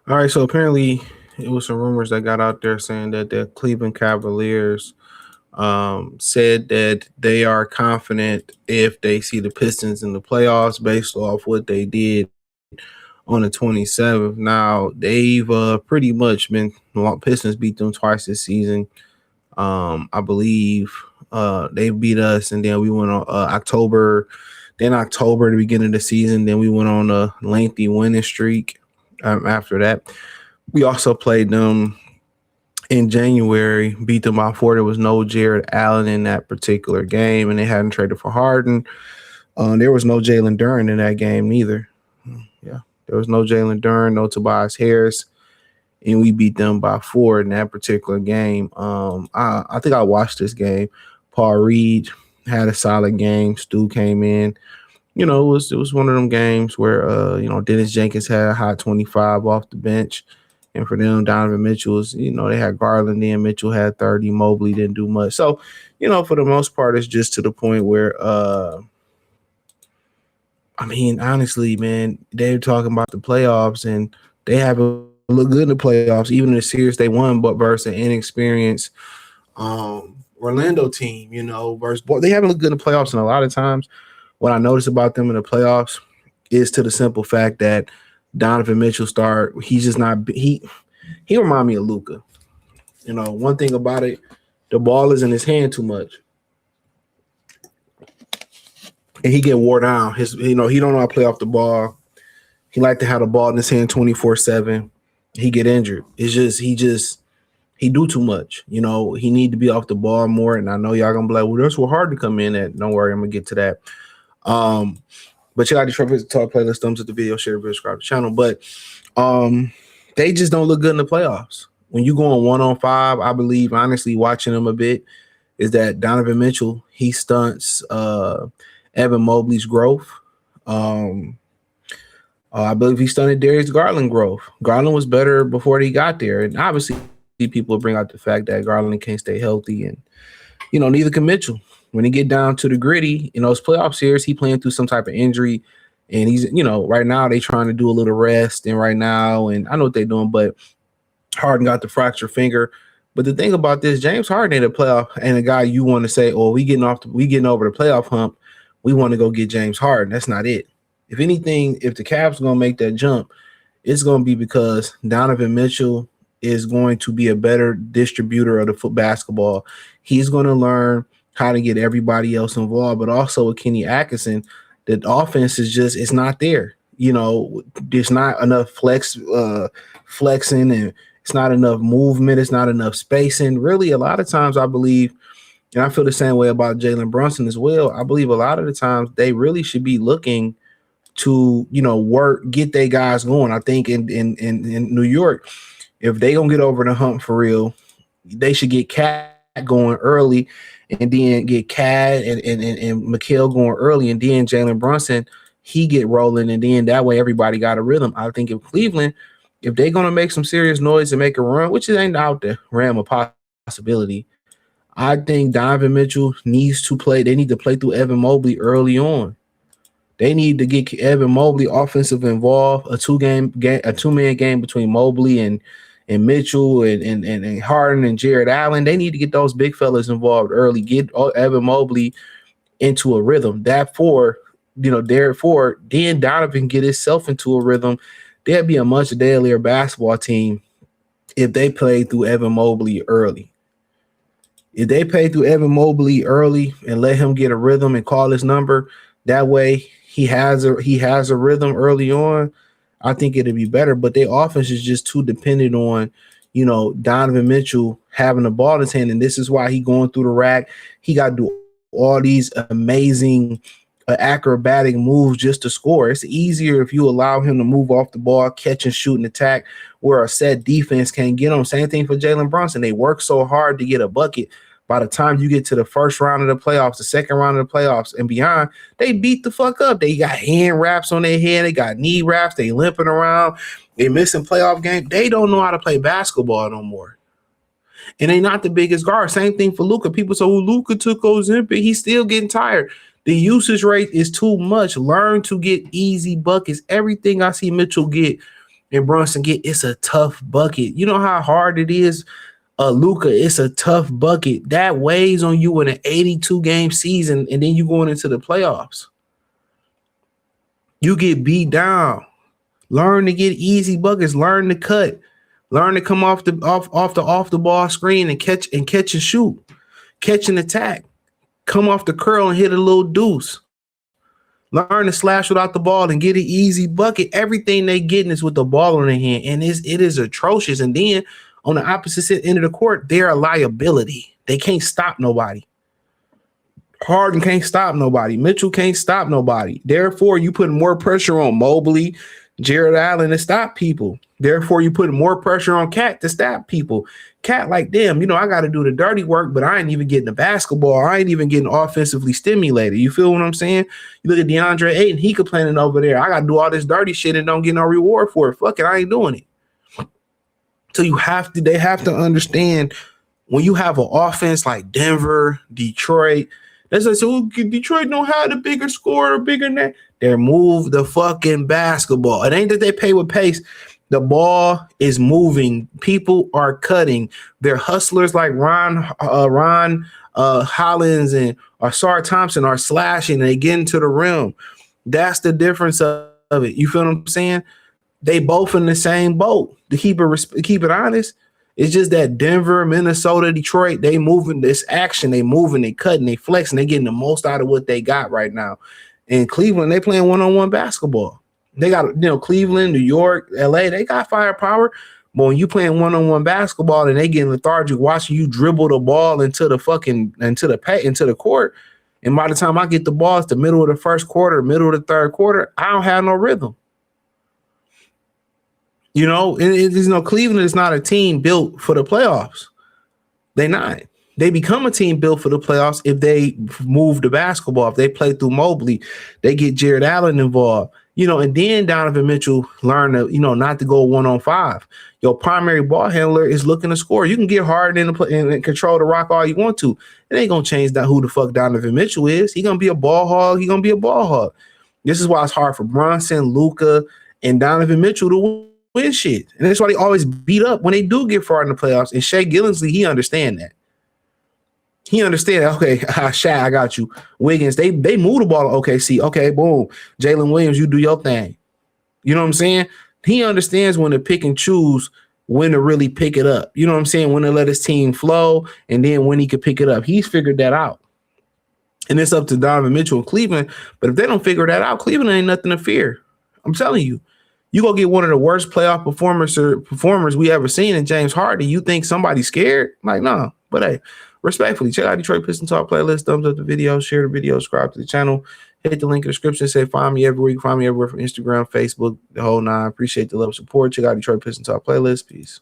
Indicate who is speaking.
Speaker 1: All right, so apparently it was some rumors that got out there saying that the Cleveland Cavaliers said that they are confident if they see the Pistons in the playoffs based off what they did on the 27th. Now they've pretty much been Pistons beat them twice this season. I believe they beat us, and then we went on October. Then October, the beginning of the season, then we went on a lengthy winning streak. After that, we also played them in January, beat them by four. There was no Jared Allen in that particular game, and they hadn't traded for Harden. There was no Jalen Duren in that game neither. Yeah, there was no Jalen Duren, no Tobias Harris, and we beat them by four in that particular game. I think I watched this game. Paul Reed had a solid game. Stu came in. It was one of them games where Dennis Jenkins had a hot 25 off the bench. And for them, Donovan Mitchell was, they had Garland in, Mitchell had 30, Mobley didn't do much. So, for the most part, it's just to the point where honestly, man, they're talking about the playoffs and they haven't looked good in the playoffs, even in the series they won, but versus an inexperienced Orlando team, versus they haven't looked good in the playoffs. And a lot of times what I notice about them in the playoffs is to the simple fact that Donovan Mitchell he's just not he remind me of Luka. One thing about it, the ball is in his hand too much. And he get wore down. He don't know how to play off the ball. He like to have the ball in his hand 24/7. He get injured. It's just he do too much. He need to be off the ball more. And I know y'all gonna be like, well, that's where hard to come in at. Don't worry, I'm gonna get to that. But you got to try to talk playlist, thumbs up the video, share, subscribe to the channel. But they just don't look good in the playoffs. When you go on 1-on-5, I believe, honestly, watching them a bit, is that Donovan Mitchell, he stunts Evan Mobley's growth. I believe he stunted Darius Garland growth. Garland was better before he got there. And obviously, people bring out the fact that Garland can't stay healthy. And, neither can Mitchell. When he get down to the gritty, in those playoff series, he playing through some type of injury. And he's, right now they trying to do a little rest. And right now, and I know what they're doing, but Harden got the fractured finger. But the thing about this, James Harden ain't a playoff and a guy you want to say, oh, we getting over the playoff hump. We want to go get James Harden. That's not it. If anything, if the Cavs going to make that jump, it's going to be because Donovan Mitchell is going to be a better distributor of the basketball. He's going to learn how to get everybody else involved, but also with Kenny Atkinson, the offense is just, it's not there. There's not enough flexing, and it's not enough movement. It's not enough spacing. Really, a lot of times I believe, and I feel the same way about Jalen Brunson as well. I believe a lot of the times they really should be looking to, get their guys going. I think in New York, if they gonna get over the hump for real, they should get Cat going early, and then get Cat and Mikhail going early, and then Jalen Brunson, he get rolling, and then that way everybody got a rhythm. I think in Cleveland, if they're gonna make some serious noise and make a run, which ain't out the realm of possibility, I think Donovan Mitchell needs to play. They need to play through Evan Mobley early on. They need to get Evan Mobley offensive involved, a two-man game between Mobley and Mitchell and Harden and Jared Allen. They need to get those big fellas involved early, get Evan Mobley into a rhythm. Therefore, then Donovan get himself into a rhythm. There'd be a much deadlier basketball team if they played through Evan Mobley early. If they play through Evan Mobley early and let him get a rhythm and call his number, that way he has a rhythm early on, I think it'd be better. But their offense is just too dependent on, Donovan Mitchell having the ball in his hand. And this is why he going through the rack. He got to do all these amazing acrobatic moves just to score. It's easier if you allow him to move off the ball, catch and shoot and attack, where a set defense can't get him. Same thing for Jalen Brunson. They work so hard to get a bucket. By the time you get to the first round of the playoffs, the second round of the playoffs and beyond, they beat the fuck up. They got hand wraps on their head. They got knee wraps. They limping around. They missing playoff games. They don't know how to play basketball no more. And they not the biggest guard. Same thing for Luka. People say, well, Luka took Ozempic. He's still getting tired. The usage rate is too much. Learn to get easy buckets. Everything I see Mitchell get and Brunson get, it's a tough bucket. You know how hard it is, Luka, it's a tough bucket. That weighs on you in an 82 game season, and then you going into the playoffs. You get beat down. Learn to get easy buckets. Learn to cut. Learn to come off the ball screen and catch and shoot. Catch and attack. Come off the curl and hit a little deuce. Learn to slash without the ball and get an easy bucket. Everything they getting is with the ball in their hand, and it is atrocious. And then on the opposite end of the court, they're a liability. They can't stop nobody. Harden can't stop nobody. Mitchell can't stop nobody. Therefore, you put more pressure on Mobley, Jared Allen to stop people. Therefore, you put more pressure on Cat to stop people. Cat, like, damn, I got to do the dirty work, but I ain't even getting the basketball. I ain't even getting offensively stimulated. You feel what I'm saying? You look at DeAndre Ayton, he complaining over there. I got to do all this dirty shit and don't get no reward for it. Fuck it, I ain't doing it. So they have to understand when you have an offense like Denver, Detroit, that's like, so Detroit don't have the bigger score or bigger net. They move the fucking basketball. It ain't that they play with pace. The ball is moving. People are cutting. They're hustlers like Ron Hollins and Sar Thompson are slashing and they get into the rim. That's the difference of it. You feel what I'm saying? They both in the same boat. To keep it honest, it's just that Denver, Minnesota, Detroit, they moving this action. They moving, they cutting, they flexing, they getting the most out of what they got right now. In Cleveland, they playing one-on-one basketball. They got, Cleveland, New York, LA, they got firepower. But when you playing one-on-one basketball and they getting lethargic watching you dribble the ball into the court, and by the time I get the ball, it's the middle of the first quarter, middle of the third quarter, I don't have no rhythm. Cleveland is not a team built for the playoffs. They not. They become a team built for the playoffs if they move the basketball, if they play through Mobley, they get Jared Allen involved, and then Donovan Mitchell learn to, not to go 1-on-5. Your primary ball handler is looking to score. You can get hard and control the rock all you want to. It ain't going to change who the fuck Donovan Mitchell is. He's going to be a ball hog. He's going to be a ball hog. This is why it's hard for Brunson, Luka, and Donovan Mitchell to win shit. And that's why they always beat up when they do get far in the playoffs. And Shea Gillensley, he understand that. He understand, okay, Shaq, I got you. Wiggins, they move the ball to OKC. Okay, boom. Jalen Williams, you do your thing. You know what I'm saying? He understands when to pick and choose when to really pick it up. You know what I'm saying? When to let his team flow and then when he could pick it up. He's figured that out. And it's up to Donovan Mitchell and Cleveland. But if they don't figure that out, Cleveland ain't nothing to fear. I'm telling you. You go get one of the worst playoff performers we ever seen in James Harden. You think somebody's scared? Like, no. But hey, respectfully, check out Detroit Pistons Talk playlist. Thumbs up the video, share the video, subscribe to the channel. Hit the link in the description. Say find me everywhere. You can find me everywhere from Instagram, Facebook, the whole nine. Appreciate the love and support. Check out Detroit Pistons Talk playlist. Peace.